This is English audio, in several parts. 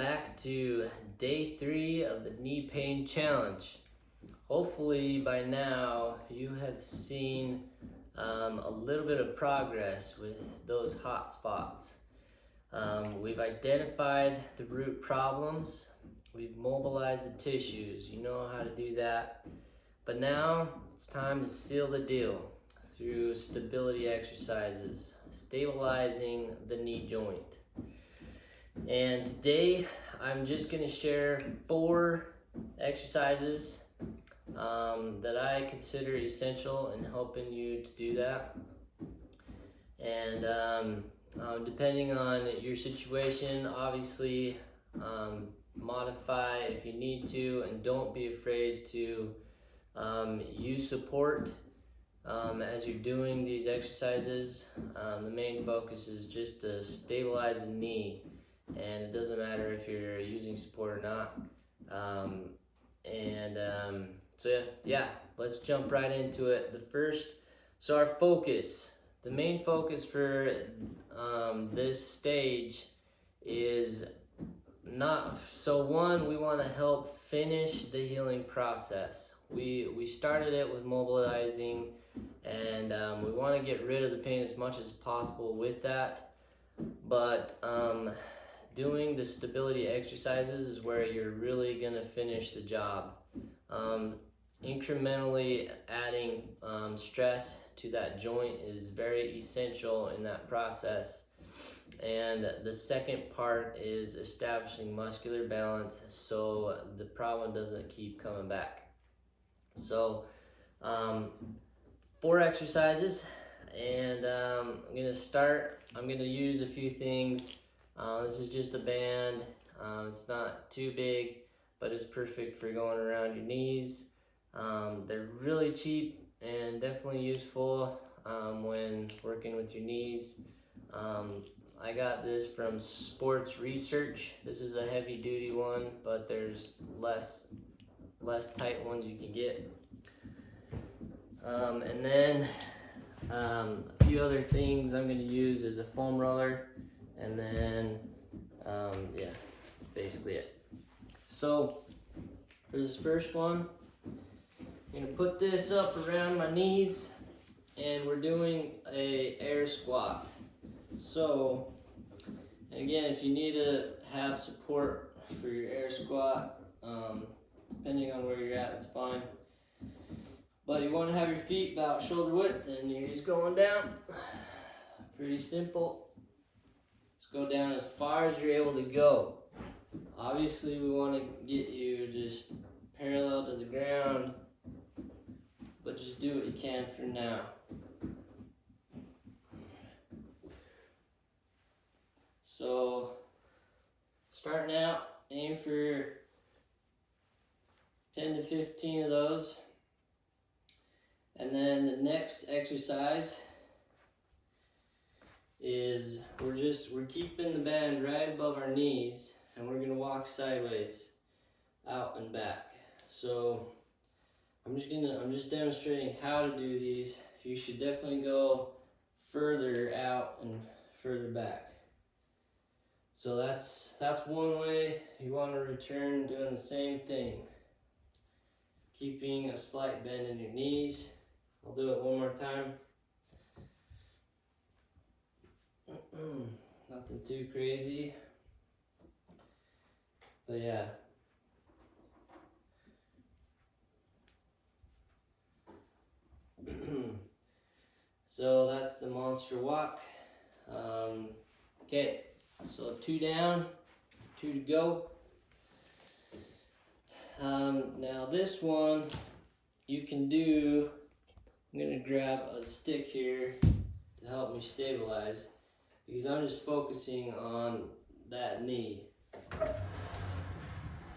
back to day 3 of the knee pain challenge. Hopefully by now you have seen a little bit of progress with those hot spots. We've identified the root problems, we've mobilized the tissues, you know how to do that. But now it's time to seal the deal through stability exercises, stabilizing the knee joint. And today I'm just going to share 4 exercises that I consider essential in helping you to do that. And depending on your situation, obviously modify if you need to, and don't be afraid to use support as you're doing these exercises. The main focus is just to stabilize the knee, and it doesn't matter if you're using support or not. So yeah, let's jump right into it. Our focus, the main focus for this stage is one, we want to help finish the healing process. We started it with mobilizing, and we want to get rid of the pain as much as possible with that. But doing the stability exercises is where you're really going to finish the job. Incrementally adding stress to that joint is very essential in that process. And the second part is establishing muscular balance so the problem doesn't keep coming back. So 4 exercises, and I'm going to use a few things. This is just a band. It's not too big, but it's perfect for going around your knees. They're really cheap and definitely useful when working with your knees. I got this from Sports Research. This is a heavy duty one, but there's less tight ones you can get. And then a few other things I'm going to use is a foam roller, and then yeah, that's basically it. So for this first one, I'm going to put this up around my knees, and we're doing a air squat. So, and again, if you need to have support for your air squat, depending on where you're at, it's fine. But you want to have your feet about shoulder width, and you're just going down. Pretty simple. Just go down as far as you're able to go. Obviously, we want to get you just parallel to the ground, but just do what you can for now. So, starting out, aim for 10 to 15 of those. And then the next exercise is we're keeping the band right above our knees, and we're gonna walk sideways, out and back. So I'm just demonstrating how to do these. You should definitely go further out and further back. So that's one way. You want to return doing the same thing, keeping a slight bend in your knees. I'll do it one more time. Nothing too crazy, but yeah. So that's the monster walk. Okay, so 2 down, 2 to go. Now this one you can do. I'm gonna grab a stick here to help me stabilize, because I'm just focusing on that knee.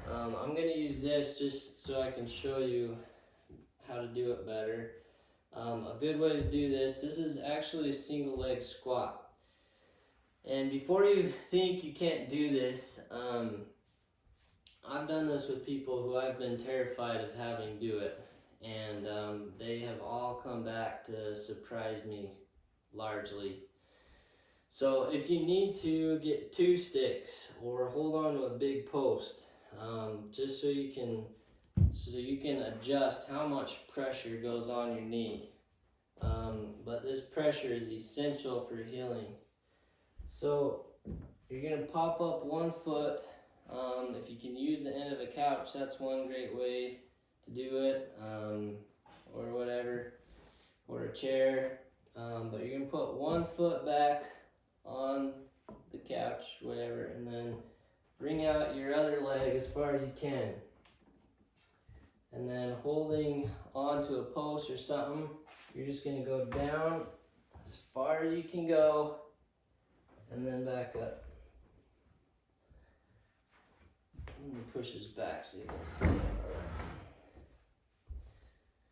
I'm gonna use this just so I can show you how to do it better. A good way to do this is actually a single leg squat. And before you think you can't do this, I've done this with people who I've been terrified of having do it. And they have all come back to surprise me largely. So if you need to get 2 sticks or hold on to a big post, just so you can adjust how much pressure goes on your knee. But this pressure is essential for healing. So you're gonna pop up one foot. If you can use the end of a couch, that's one great way to do it, or whatever, or a chair. But you're gonna put one foot back on the couch, whatever, and then bring out your other leg as far as you can. And then holding onto a post or something, you're just gonna go down as far as you can go, and then back up. And push this back so you can see it.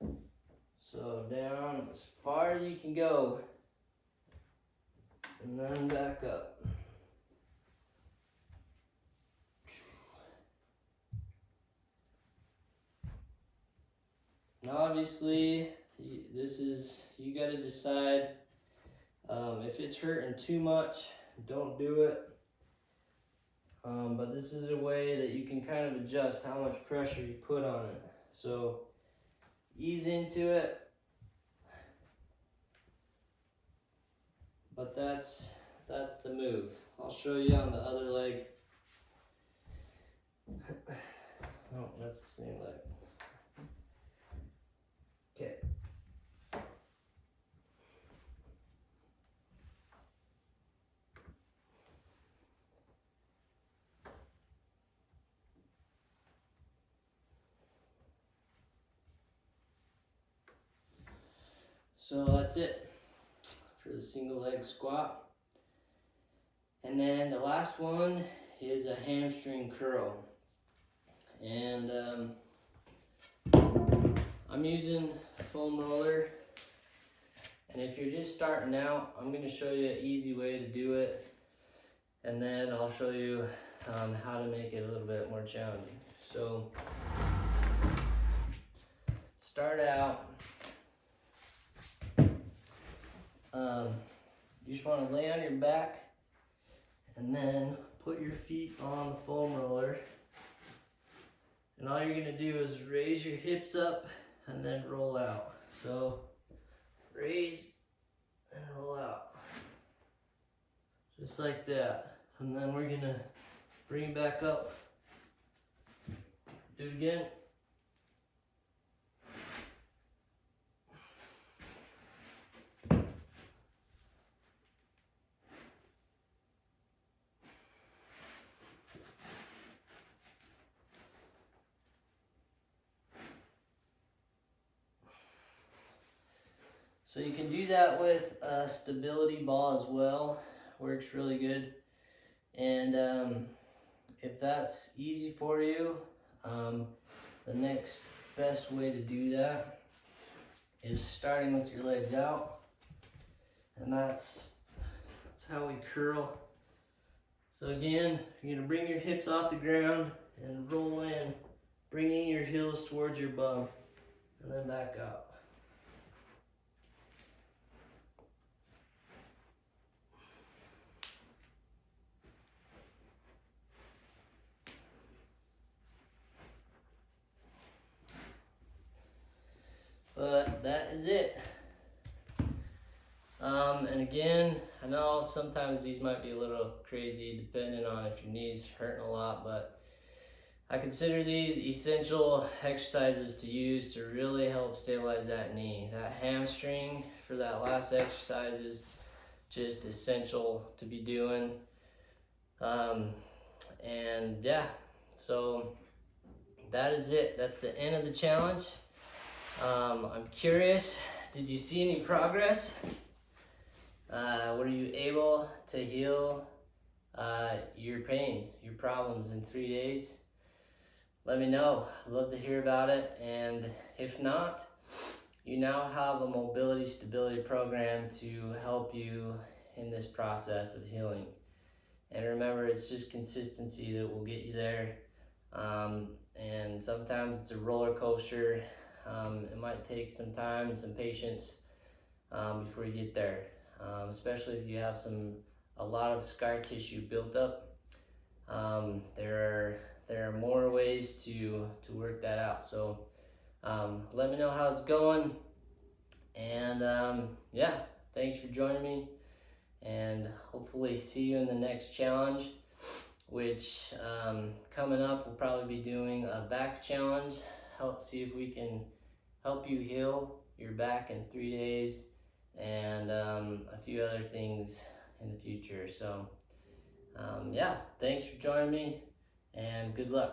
Alright. So down as far as you can go, and then back up. Now obviously, you gotta decide if it's hurting too much, don't do it. But this is a way that you can kind of adjust how much pressure you put on it. So ease into it, but that's the move. I'll show you on the other leg. Oh, that's the same leg. Okay. So that's it for the single leg squat. And then the last one is a hamstring curl. And I'm using a foam roller. And if you're just starting out, I'm going to show you an easy way to do it. And then I'll show you how to make it a little bit more challenging. So start out. You just want to lay on your back and then put your feet on the foam roller. And all you're going to do is raise your hips up and then roll out. So raise and roll out. Just like that. And then we're going to bring it back up. Do it again. So you can do that with a stability ball as well. Works really good. And if that's easy for you, the next best way to do that is starting with your legs out. And that's how we curl. So again, you're gonna bring your hips off the ground and roll in, bringing your heels towards your bum, and then back out. But that is it. And again, I know sometimes these might be a little crazy depending on if your knee's hurting a lot, but I consider these essential exercises to use to really help stabilize that knee. That hamstring for that last exercise is just essential to be doing. And yeah, so that is it. That's the end of the challenge. I'm curious, did you see any progress? Were you able to heal your pain, your problems in 3 days? Let me know. I'd love to hear about it. And if not, you now have a mobility stability program to help you in this process of healing. And remember, it's just consistency that will get you there. And sometimes it's a roller coaster. It might take some time and some patience before you get there, especially if you have some a lot of scar tissue built up. There are more ways to work that out. So let me know how it's going, and yeah, thanks for joining me, and hopefully see you in the next challenge, which coming up we'll probably be doing a back challenge. See if we can help you heal your back in 3 days, and a few other things in the future. So yeah, thanks for joining me, and good luck.